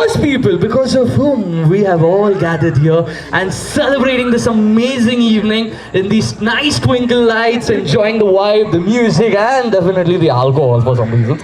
those people because of whom we have all gathered here and celebrating this amazing evening in these nice twinkle lights, enjoying the vibe, the music, and definitely the alcohol for some reason.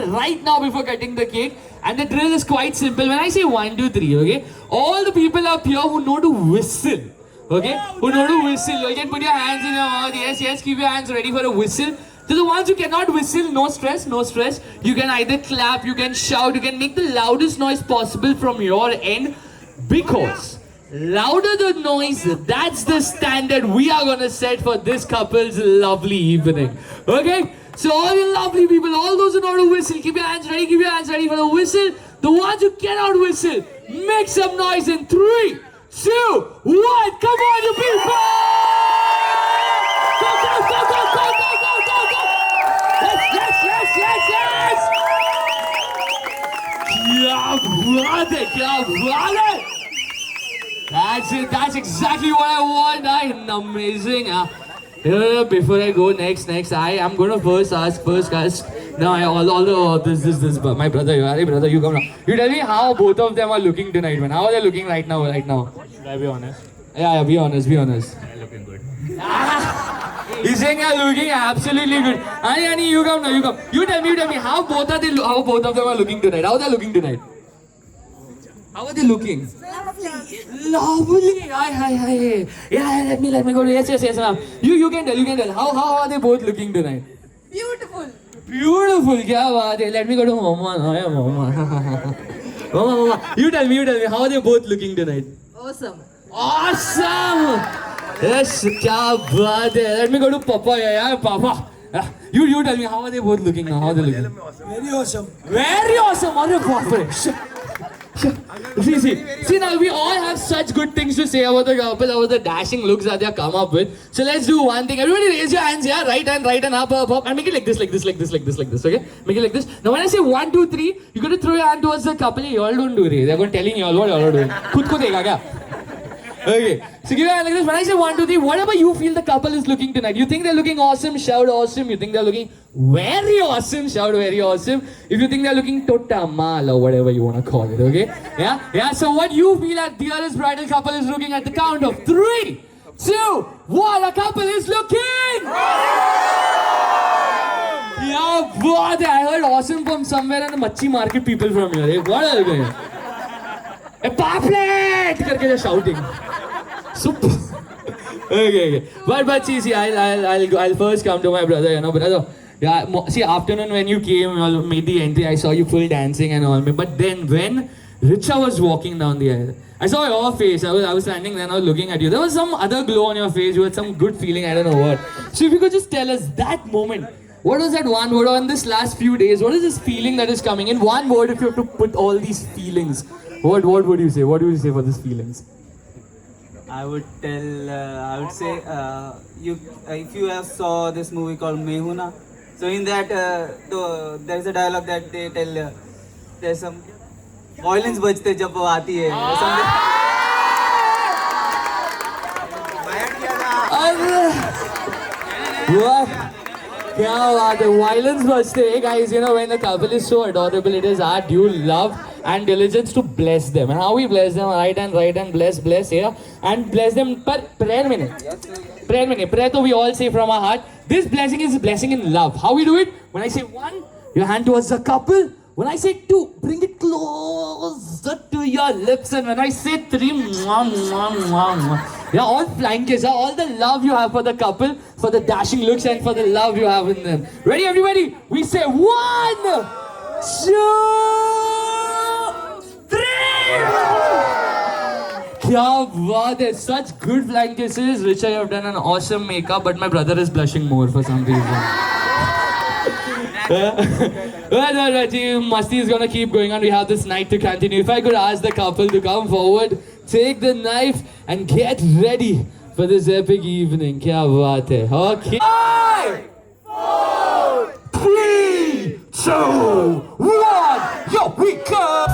Right now before cutting the cake, and the drill is quite simple. When I say 1, 2, 3, okay, all the people up here who know to whistle, okay, who know to whistle, you can put your hands in your mouth. Yes, yes, keep your hands ready for a whistle. To the ones who cannot whistle, no stress, no stress. You can either clap, you can shout, you can make the loudest noise possible from your end, because louder the noise, that's the standard we are gonna set for this couple's lovely evening. Okay? So all you lovely people, all those who know to whistle, keep your hands ready, keep your hands ready for the whistle. The ones who cannot whistle, make some noise in 3, 2, 1. Come on, you people! Go, go, go, go, go, go, go, go, go! Yes, yes, yes, yes, yes! Kya baat hai! That's it, that's exactly what I want. Amazing. Before I go next, I am gonna first ask. Now, this, my brother, hey brother, you come now. You tell me how both of them are looking tonight, man. How are they looking right now? Should I be honest? Yeah, be honest. They're looking good. He's saying you're looking absolutely good. Ani, you come now, you come. You tell me, how both of them are looking tonight? How are they looking tonight? How are they looking? Lovely. Hi. Yeah, let me go. Yes, ma'am. You can tell. How are they both looking tonight? Beautiful. Beautiful. Kya baat hai? Let me go to Mama. Mama. You tell me. How are they both looking tonight? Awesome. Awesome. Yes, kya baat hai? Let me go to Papa. Yeah, Papa. You tell me, how are they both looking now? How are they looking? Very awesome. Very awesome. See now we all have such good things to say about the couple, about the dashing looks that they have come up with. So let's do one thing. Everybody raise your hands, yeah, right hand, up, and make it like this, okay? Make it like this. Now when I say 1, 2, 3, you got to throw your hand towards the couple. You all don't do it. They're going to telling you all what you all are doing. Khud ko dekha kya? Okay, so give your hand like this. When I say 1, 2, 3, whatever you feel the couple is looking tonight, you think they're looking awesome, shout awesome. You think they're looking very awesome, shout very awesome. If you think they're looking totamal or whatever you want to call it, okay? Yeah. So what you feel at dearest bridal couple is looking at the count of 3, 2, 1. A couple is looking. Yeah, what? I heard awesome from somewhere in the Machi market people from here. What are they doing? A paplet! Karke they're shouting. Soup. Okay. But see, I'll first come to my brother, brother. Yeah, see, afternoon when you came, you all made the entry, I saw you full dancing and all. But then when Richa was walking down the aisle, I saw your face. I was standing there and I was looking at you. There was some other glow on your face. You had some good feeling, I don't know what. So if you could just tell us that moment, what was that one word on this last few days? What is this feeling that is coming? In one word, if you have to put all these feelings, what would you say? What do you say for these feelings? I would say, if you have saw this movie called Mehuna, so in that, there is a dialogue that they tell, there's some violence बजते जब वो आती है. What? क्या बात है, violence बजते. Hey guys, when the couple is so adorable, it is our due love and diligence to bless them. And how we bless them? Right hand, bless, yeah. And bless them per prayer minute. Prayer minute. Prayer to we all say from our heart. This blessing is a blessing in love. How we do it? When I say one, your hand towards the couple. When I say two, bring it closer to your lips. And when I say three, mwah, mwah, mwah, mwah. Yeah, all flying kisses, all the love you have for the couple, for the dashing looks and for the love you have in them. Ready, everybody? We say 1, 2, 3. Kya baat hai, such good flying kisses. Richa, you have done an awesome makeup, but my brother is blushing more for some reason. Well, Masti is gonna keep going on. We have this night to continue. If I could ask the couple to come forward, take the knife and get ready for this epic evening. Kya baat hai. Okay. 5, 4, 3, 2, 1. Yo, we go.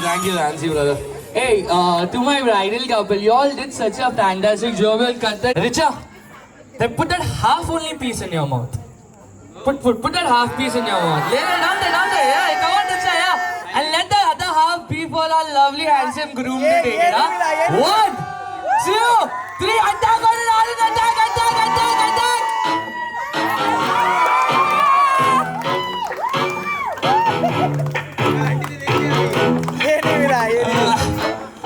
Thank you, Nancy, brother. Hey, to my bridal couple, you all did such a fantastic job. You'll cut that. Richa, then put that half only piece in your mouth. Put that half piece in your mouth. Down there, yeah. Come on, Richa, yeah. And let the other half be for our lovely, handsome groom to take it, huh? 1, 2, 3, attack on it, attack.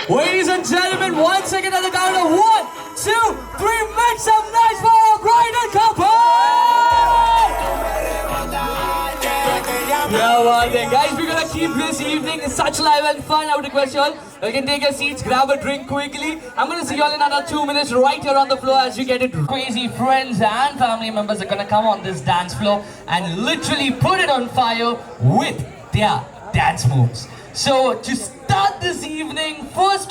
Ladies and gentlemen, 1 second at the count of 1, 2, 3, make some noise for our bridal couple! Yeah, guys, we're gonna keep this evening such live and fun. I would request you all, you can take your seats, grab a drink quickly. I'm gonna see you all in another 2 minutes right here on the floor as you get it. Crazy friends and family members are gonna come on this dance floor and literally put it on fire with their dance moves. So, to start this evening, first,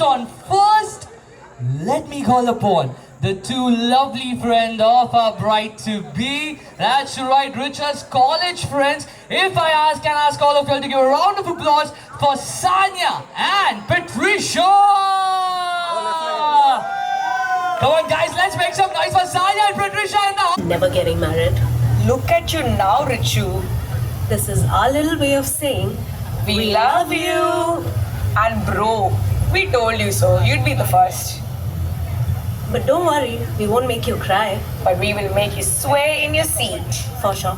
let me call upon the two lovely friends of our bride-to-be. That's right, Richa's college friends. If I can ask all of you all to give a round of applause for Sanya and Patricia. Come on, guys, let's make some noise for Sanya and Patricia in the house. Never getting married. Look at you now, Richu. This is our little way of saying We love you. And bro, we told you so. You'd be the first. but don't worry, we won't make you cry. But we will make you sway in your seat. For sure.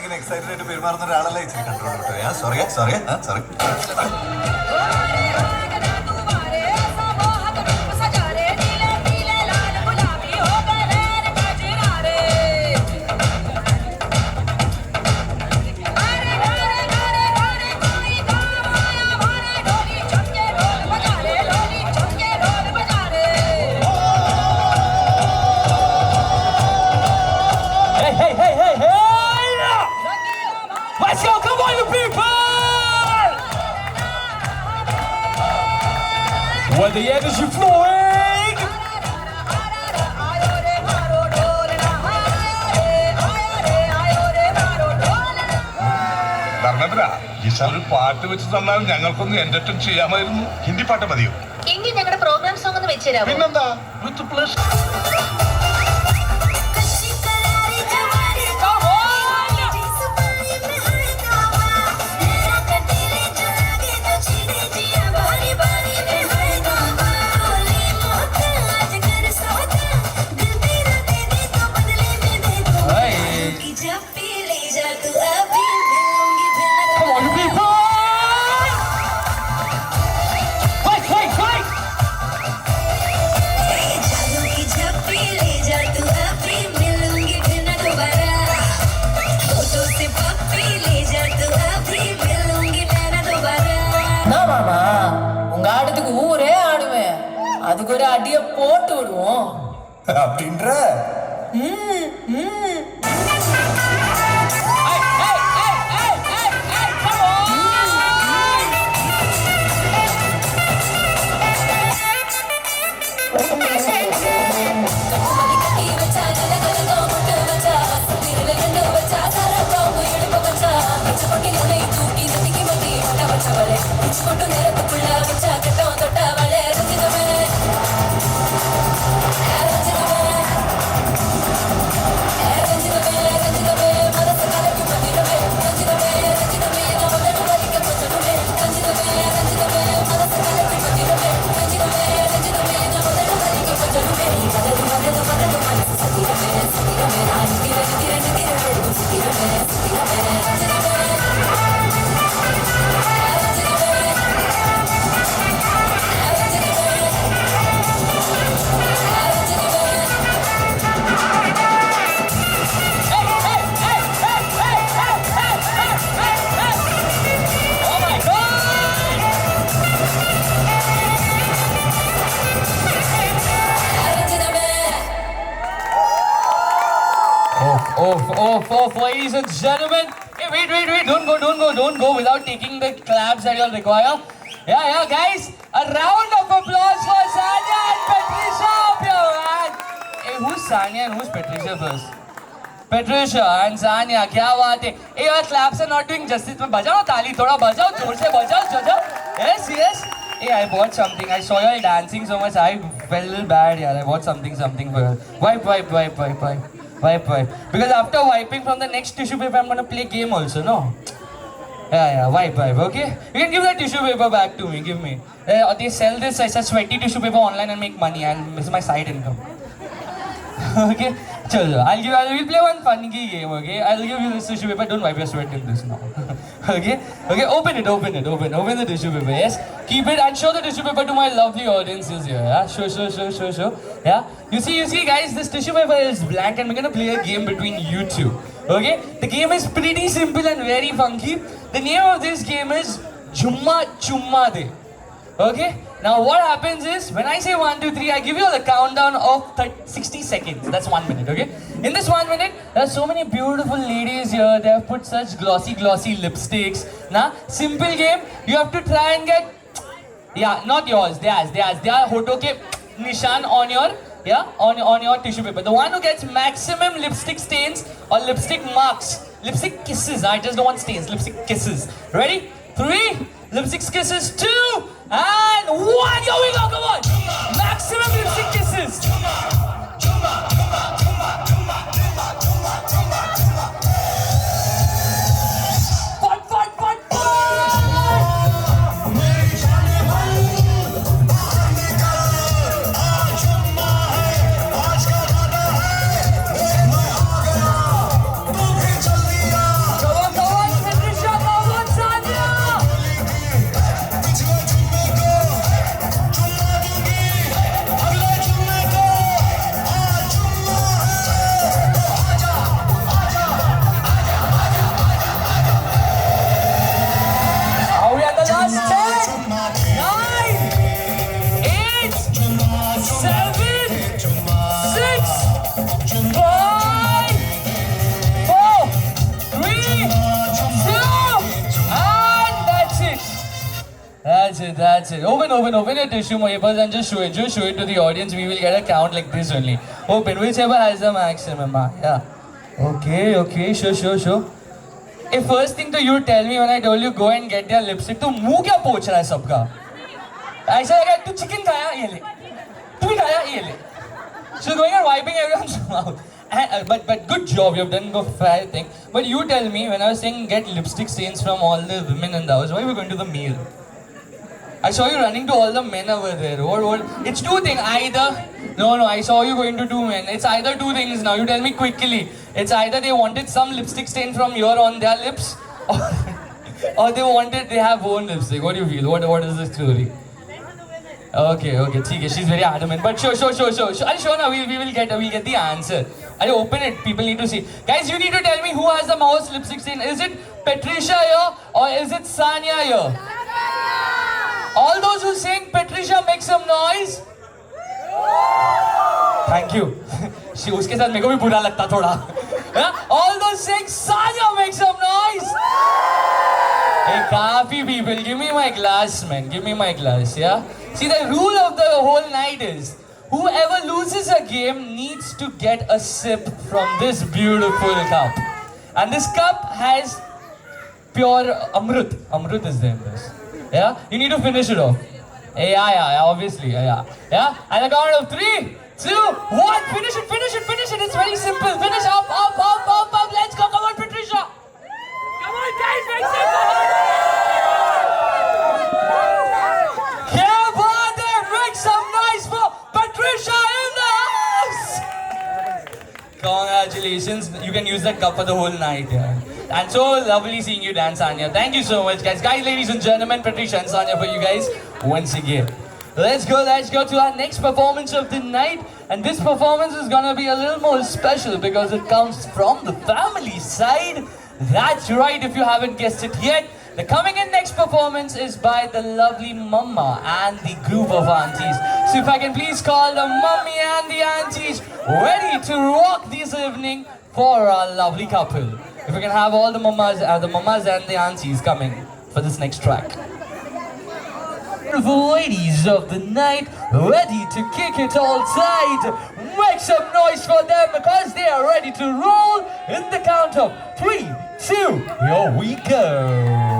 ഇങ്ങനെ excited ആയിട്ട് പെരുമാറുന്ന ഒരാളല്ല ഇച്ചിരി control കിട്ടുക. Sorry. Let's go, come on, you people! Where the energy flowing! Dharmendra ഒരു പാട്ട് വെച്ച് തന്നാൽ ഞങ്ങൾക്കൊന്ന് എന്റർടൈൻ ചെയ്യാമായിരുന്നു. ഹിന്ദി പാട്ട് മതിയോ? എങ്കിൽ ഞങ്ങളുടെ പ്രോഗ്രാം സോങ് ഒന്ന് വെച്ചുതരാമോ? പിന്നെന്താ, വിത്ത് plus. Come on, you people! Wait! நான் மாமா உங்க ஆட்டத்துக்கு ஊரே ஆடுவேன். அதுக்கு ஒரு அடிய போட்டு விடுவோம். அப்படின்ற Off, ladies and gentlemen. Hey, wait, don't go without taking the claps that you'll require. Yeah, guys, a round of applause for Sanya and Patricia up here, man. Hey, who's Sanya and who's Patricia first? Patricia and Sanya, kya baat hai? Hey, your claps are not doing justice. Bajao tali, thoda bajao, जोर से bajao. Yes. Hey, I bought something. I saw you all dancing so much. I felt a little bad, yeah. I bought something for you. Wipe. Because after wiping from the next tissue paper, I'm gonna play game also, no? Yeah, wipe, okay? You can give that tissue paper back to me, give me. They sell this as a sweaty tissue paper online and make money. This is my side income. Okay? Chalo, we'll play one funny game, okay? I'll give you this tissue paper, don't wipe your sweat in this now. Okay, open the tissue paper, yes? Keep it and show the tissue paper to my lovely audiences here, yeah? Show. Yeah? You see guys, this tissue paper is blank and we're gonna play a game between you two. Okay? The game is pretty simple and very funky. The name of this game is Jumma Chumma De. Okay? Now what happens is, when I say 1, 2, 3, I give you the countdown of 60 seconds. That's 1 minute, okay? In this 1 minute, there are so many beautiful ladies here. They have put such glossy lipsticks. Now, simple game. You have to try and get, yeah, not yours, theirs. They are hotoke nishan on your, yeah, on your tissue paper. The one who gets maximum lipstick stains or lipstick marks, lipstick kisses. I just don't want stains, lipstick kisses. Ready? 3, lipstick kisses, 2, and 1. Here we go, come on. Maximum lipstick kisses. That's it. Open your tissue papers and just show it. Just show it to the audience. We will get a count like this only. Open. Whichever has the maximum. Yeah. Okay. Sure. If first thing to you tell me when I told you go and get their lipstick, तो मुंह क्या पोंछ रहा है सबका? ऐसा लगा तू चिकन खाया ये ले, तू भी खाया ये ले. She's going and wiping everyone's mouth. But good job, you've done the fair thing. But you tell me, when I was saying get lipstick stains from all the women in the house, why are we going to the male? I saw you running to all the men over there. What? It's two things. Either... No, I saw you going to two men. It's either two things now. You tell me quickly. It's either they wanted some lipstick stain from your on their lips, or they have own lipstick. What do you feel? What is the story? Okay, ठीक है. She's very adamant. But sure. I'll show now. We'll get the answer. I'll open it. People need to see. Guys, you need to tell me who has the most lipstick stain. Is it Patricia here or is it Sanya here? All those who saying Patricia, make some noise. Thank you. उसके साथ मेरे को भी बुरा लगता थोड़ा. All those saying Sanya, make some noise. Hey, काफी people, give me my glass, man. Give me my glass, yeah? See, the rule of the whole night is whoever loses a game needs to get a sip from this beautiful cup. And this cup has pure Amrut. Amrut is there in this. Yeah? You need to finish it off. Yeah, obviously. Yeah. And the count of 3, 2, 1. Finish it. It's very simple. Finish up. Let's go. Come on, Patricia. Come on, guys. Make some noise. Make some noise for Patricia in the house. Congratulations. You can use that cup for the whole night. Yeah. And so lovely seeing you dance, Sanya. Thank you so much, guys. Ladies and gentlemen, Patricia and Sanya for you guys once again. Let's go to our next performance of the night. And this performance is gonna be a little more special because it comes from the family side. That's right, if you haven't guessed it yet. The coming in next performance is by the lovely Mama and the group of aunties. So if I can please call the mummy and the aunties ready to rock this evening for our lovely couple. If we can have all the mamas and the aunties coming for this next track. The ladies of the night ready to kick it all tight. Make some noise for them because they are ready to roll in the count of 3, 2, here we go.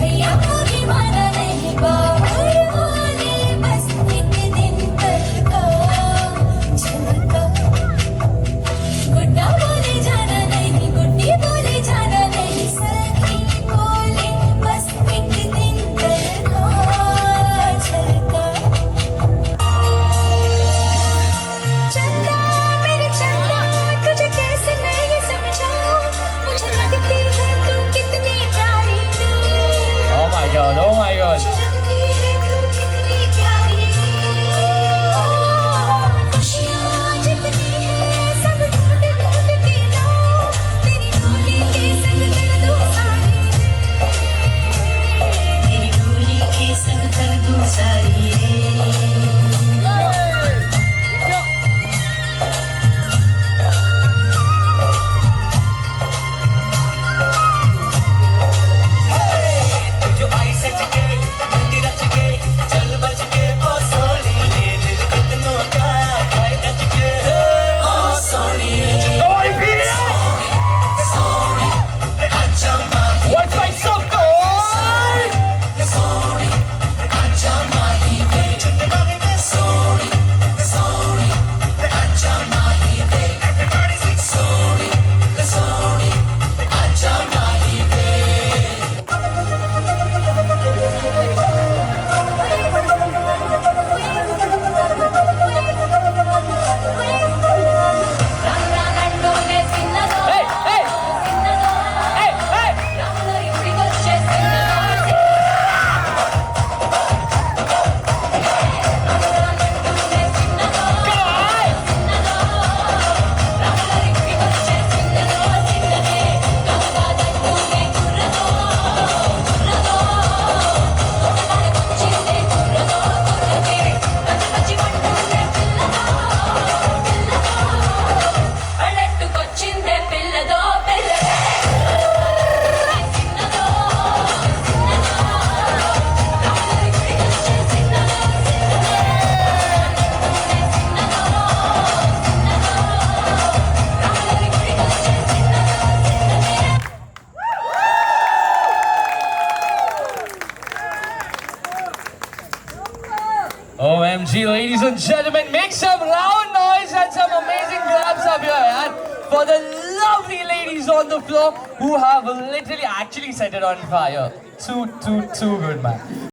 भैया को भी माना नहीं बाबू बोले बस OMG, ladies and gentlemen, make some loud noise and some amazing claps up here, yaar, for the lovely ladies on the floor who have literally actually set it on fire. Too good, man.